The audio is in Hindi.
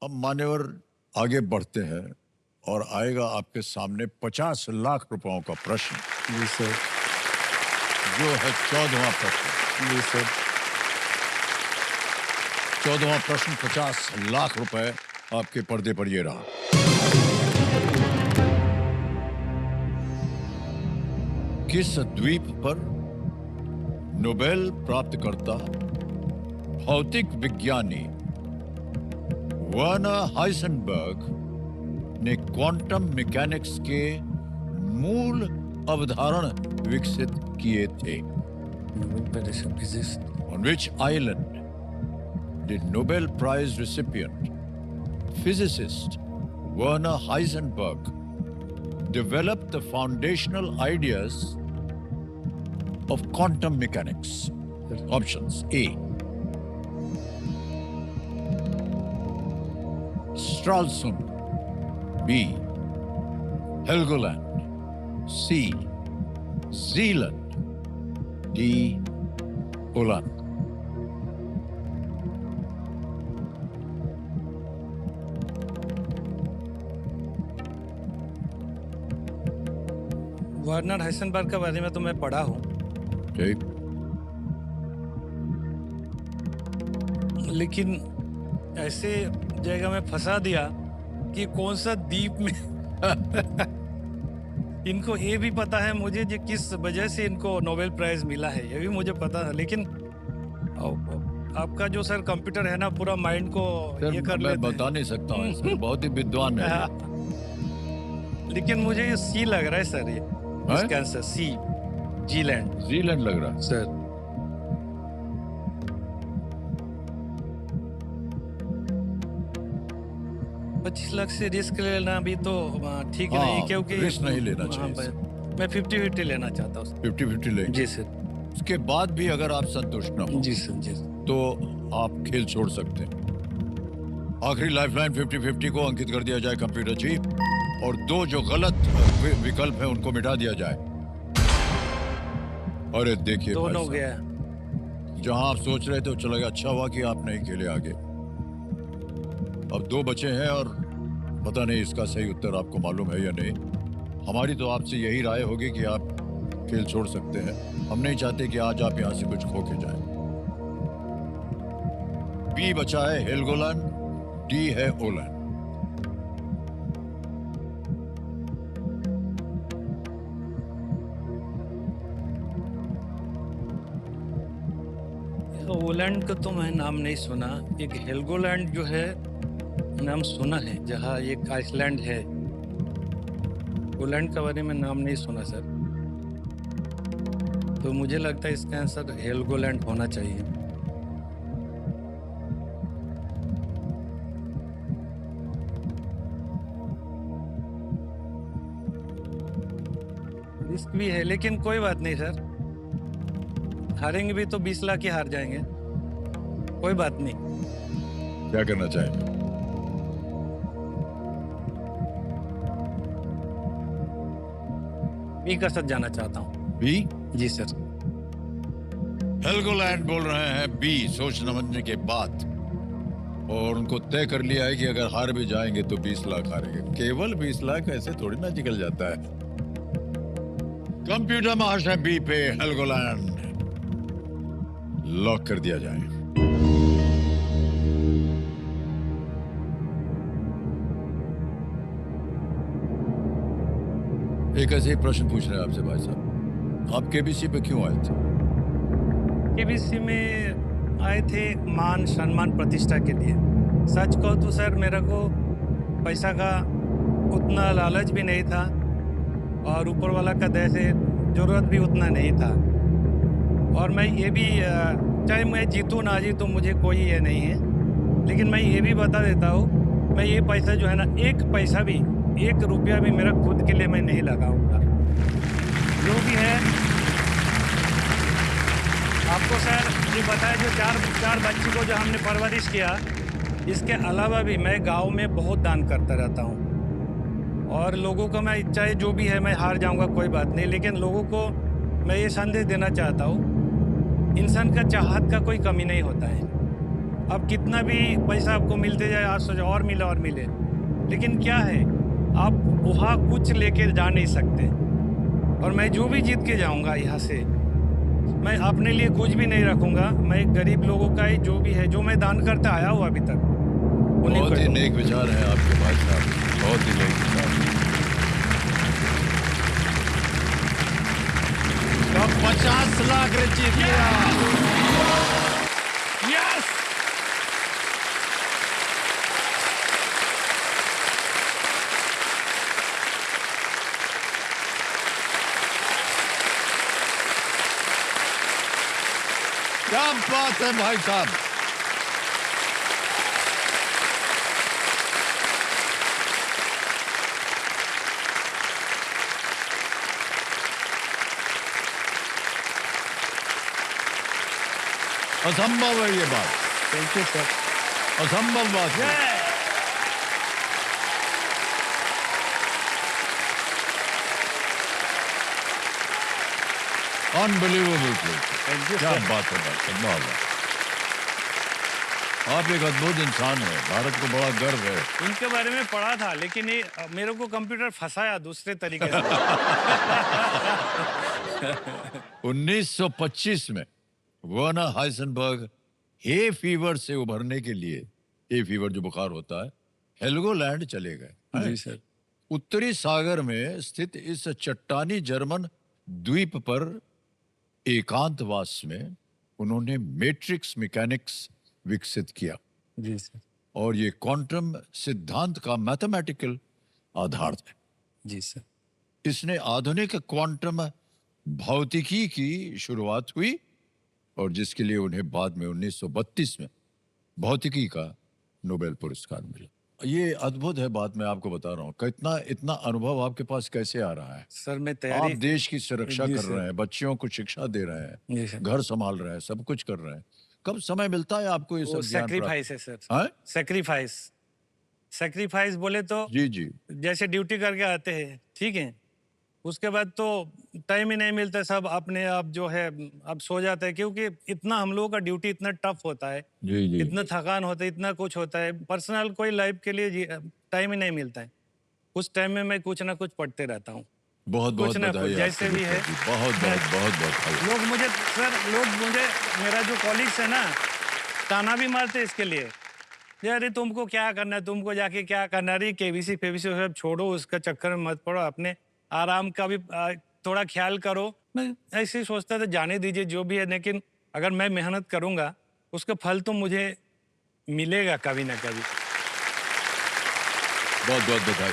अब मान्यवर आगे बढ़ते हैं और आएगा आपके सामने 50 लाख रुपयों का प्रश्न। जी सर। जो है 14वां प्रश्न। जी सर। 14वां प्रश्न 50 लाख रुपए आपके पर्दे पर ये रहा। किस द्वीप पर नोबेल प्राप्तकर्ता भौतिक विज्ञानी वर्नर हाइसेनबर्ग ने क्वांटम मैकेनिक्स के मूल अवधारण विकसित किए थे? On which island did Nobel Prize recipient physicist Werner Heisenberg develop the foundational ideas of quantum mechanics? Options: A, Stralsund; B, Helgoland; C, Zealand; D, Åland. Werner Heisenberg के बारे में तो मैं पढ़ा हूँ, ठीक, लेकिन ऐसे जगह में फंसा दिया कि कौन सा द्वीप में इनको ये भी पता है मुझे कि किस वजह से इनको नोबेल प्राइज मिला है, ये भी मुझे पता है, लेकिन आपका जो सर कंप्यूटर है ना पूरा माइंड को ये कर मैं लेता बता नहीं सकता हूँ सर, बहुत ही विद्वान है। लेकिन मुझे ये सी लग रहा है सर, ये इसका आंसर सी, जीलैंड। जीलैंड लग रहा है सर। $25 लाख से रिस्क लेना भी तो ठीक नहीं, क्योंकि रिस्क नहीं लेना चाहिए। मैं 50-50 लेना चाहता हूँ। 50-50 ले। जी सर। उसके बाद भी अगर आप संतुष्ट न हो जी सर, जी, तो आप खेल छोड़ सकते हैं। आखिरी लाइफलाइन 50-50 को अंकित कर दिया जाए कंप्यूटर चीफ, और दो जो गलत विकल्प है उनको मिटा दिया जाए। अरे देखिए दोनों हो गया। जहां आप सोच रहे थे चला गया। अच्छा हुआ कि आप नहीं खेले आगे। अब दो बचे हैं और पता नहीं इसका सही उत्तर आपको मालूम है या नहीं। हमारी तो आपसे यही राय होगी कि आप खेल छोड़ सकते हैं। हम नहीं चाहते कि आज आप यहां से कुछ खो के जाएं। बी बचा है हेलगोलैंड, डी है ओलैंड। ओलैंड का तो मैं नाम नहीं सुना। एक हेलगोलैंड जो है नाम सुना है, जहाँ एक आइसलैंड है। ओलैंड के बारे में नाम नहीं सुना सर, तो मुझे लगता है इसका आंसर हेलगोलैंड होना चाहिए। रिस्क भी है, लेकिन कोई बात नहीं सर, हारेंगे भी तो 20 लाख ही हार जाएंगे, कोई बात नहीं। क्या करना चाहेंगे? बी का साथ जाना चाहता हूँ। बी? जी सर। हेलगोलैंड बोल रहे हैं बी, सोच समझने के बाद, और उनको तय कर लिया है कि अगर हार भी जाएंगे तो 20 लाख हारेंगे। केवल 20 लाख ऐसे थोड़ी ना निकल जाता है। कंप्यूटर महाशय बी पे हेलगोलैंड लॉक कर दिया जाए। एक ऐसे ही प्रश्न पूछ रहे हैं आपसे भाई साहब, आप केबीसी पे क्यों आए थे? केबीसी में आए थे मान सम्मान प्रतिष्ठा के लिए। सच कहो तो सर मेरे को पैसा का उतना लालच भी नहीं था, और ऊपर वाला का दया से जरूरत भी उतना नहीं था। और मैं ये भी चाहे मैं जीतूँ ना जीतूँ मुझे कोई ये नहीं है, लेकिन मैं ये भी बता देता हूँ, मैं ये पैसा जो है ना, एक पैसा भी, 1 रुपया भी मेरा खुद के लिए मैं नहीं लगाऊंगा। जो भी है आपको सर ये बताया, जो चार बच्ची को जो हमने परवरिश किया, इसके अलावा भी मैं गांव में बहुत दान करता रहता हूँ। और लोगों को मैं, चाहे जो भी है, मैं हार जाऊंगा कोई बात नहीं, लेकिन लोगों को मैं ये संदेश देना चाहता हूँ, इंसान का चाहत का कोई कमी नहीं होता है। अब कितना भी पैसा आपको मिलते जाए, आज सोचो और मिले और मिले, लेकिन क्या है, आप वहाँ कुछ लेके जा नहीं सकते। और मैं जो भी जीत के जाऊँगा यहाँ से, मैं अपने लिए कुछ भी नहीं रखूँगा। मैं गरीब लोगों का ही जो भी है, जो मैं दान करता आया हूँ अभी तक, उन्हीं को बहुत ही दूंगा। नेक विचार है आपके भाई साहब, बहुत ही नेक विचार। तो 50 लाख जीत लिया। यस! क्या बात है भाई साहब। असंभव है ये बात, थैंक यू सर। असंभव बात है। अनबिलीवेबल। थैंक यू क्या सर। बात है भाई साहब, वाह वाह। आप एक अद्भुत इंसान हैं, भारत को बड़ा गर्व है। इनके बारे में पढ़ा था, लेकिन ये मेरे को कंप्यूटर फंसाया दूसरे तरीके से। 1925 में वर्नर हाइसेनबर्ग हे फीवर से उभरने के लिए, हे फीवर जो बुखार होता है, हेल्गोलैंड चले गए। जी सर। उत्तरी सागर में स्थित इस चट्टानी जर्मन द्वीप पर एकांतवास में उन्होंने मैट्रिक्स मैकेनिक्स विकसित किया जी सर। और ये क्वांटम सिद्धांत का मैथमेटिकल आधार था। जी सर। इसने आधुनिक क्वांटम भौतिकी की शुरुआत हुई और जिसके लिए उन्हें बाद में 1932 में भौतिकी का नोबेल पुरस्कार मिला। ये अद्भुत है बात, मैं आपको बता रहा हूँ। कितना इतना अनुभव आपके पास कैसे आ रहा है? सर मैं आप तैयारी। देश की सुरक्षा जी कर सर। रहे हैं, बच्चियों को शिक्षा दे रहे जी हैं, सर। घर संभाल रहे हैं, सब कुछ कर रहे हैं। कब समय मिलता है आपको ये वो सब ज्ञान प्राप्त? सेक्रीफाइस है सर। हाँ? सेक्रीफाइस। सेक्रीफाइस बोले तो जी जी। जैसे ड्यूटी करके आते हैं, ठीक है, उसके बाद तो टाइम ही नहीं मिलता, सब अपने आप जो है अब सो जाते हैं, क्योंकि इतना हम लोगों का ड्यूटी इतना टफ होता है, जी जी। इतना थकान होता है, इतना कुछ होता है, पर्सनल कोई लाइफ के लिए टाइम ही नहीं मिलता है। उस टाइम में मैं कुछ ना कुछ पढ़ते रहता हूँ, बहुत कुछ बहुत ना बधाई कुछ जैसे आपको भी है। विक्टर जी। बहुत बहुत बहुत बधाई। लोग मुझे सर, लोग मुझे, मेरा जो कॉलीग्स है ना, ताना भी मारते इसके लिए, ये अरे तुमको क्या करना है, तुमको जाके क्या करना है, अरे केबीसी फेबीसी सब छोड़ो, उसका चक्कर में मत पड़ो, अपने आराम का भी थोड़ा ख्याल करो। मैं ऐसे ही सोचता था, जाने दीजिए जो भी है, लेकिन अगर मैं मेहनत करूंगा उसका फल तो मुझे मिलेगा कभी ना कभी। बहुत बहुत बधाई।